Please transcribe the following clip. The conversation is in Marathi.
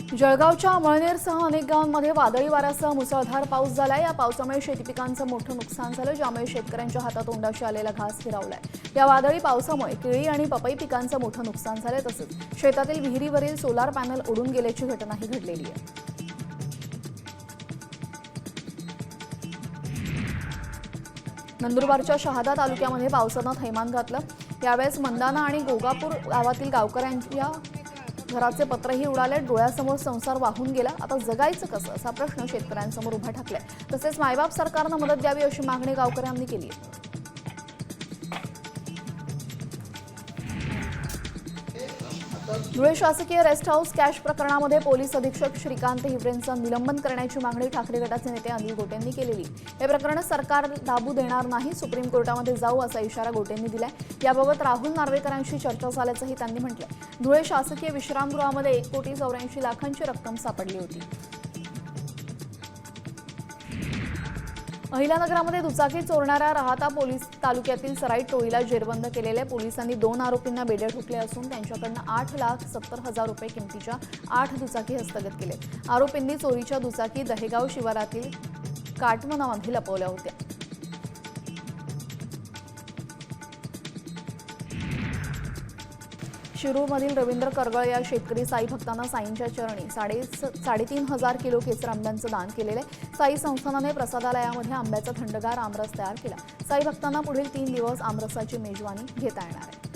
जळगावच्या अमळनेरसह अनेक गावांमध्ये वादळी वाऱ्यासह मुसळधार पाऊस झाला। या पावसामुळे शेती पिकांचं मोठं नुकसान झालं, ज्यामुळे शेतकऱ्यांच्या हातातोंडाशी आलेला घास हिरावलाय। या वादळी पावसामुळे केळी आणि पपई पिकांचं मोठं नुकसान झालंय, तसंच शेतातील विहिरीवरील सोलार पॅनल उडून गेल्याची घटनाही घडलेली आहे। नंदुरबारच्या शहादा तालुक्यामध्ये पावसानं थैमान घातलं। यावेळेस मंदाना आणि गोगापूर गावातील गावकऱ्यांच्या घराचे पत्रही उडाले। डोळ्यासमोर संसार वाहून गेला। आता जगायचं कसं असा प्रश्न शेतकऱ्यांसमोर उभा ठाकलाय। तसेच मायबाप सरकारनं मदत द्यावी अशी मागणी गावकऱ्यांनी केली आहे। धुळे शासकीय रेस्ट हाऊस कॅश प्रकरणामध्ये पोलीस अधीक्षक श्रीकांत हिवरेंचं निलंबन करण्याची मागणी ठाकरे गटाचे नेते अनिल गोटेंनी केलेली। हे प्रकरण सरकार दाबू देणार नाही, सुप्रीम कोर्टामध्ये जाऊ असा इशारा गोटेंनी दिलाय। याबाबत राहुल नार्वेकरांशी चर्चा झाल्याचंही त्यांनी म्हटलंय। धुळे शासकीय विश्रामगृहामध्ये 1,84,00,000ची रक्कम सापडली होती। अहिल्यानगरामध्ये दुचाकी चोरणाऱ्या राहाता पोलीस तालुक्यातील सराईट टोळीला जेरबंद केलेले। पोलिसांनी 2 आरोपींना बेड्या ठोकल्या असून त्यांच्याकडनं 8,70,000 रुपये किमतीच्या 8 दुचाकी हस्तगत केले। आरोपींनी चोरीच्या दुचाकी दहेगाव शिवारातील काटमनामध्ये लपवल्या होत्या। शिरूरमधील रवींद्र करगळ या शेतकरी साई भक्तांना साईंच्या चरणी 3,500 किलो केसर आंब्यांचं दान केलेलं आहे। साई संस्थानाने प्रसादालयामध्ये आंब्याचा थंडगार आमरस तयार केला। साई भक्तांना पुढील 3 दिवस आमरसाची मेजवानी घेता येणार आहे।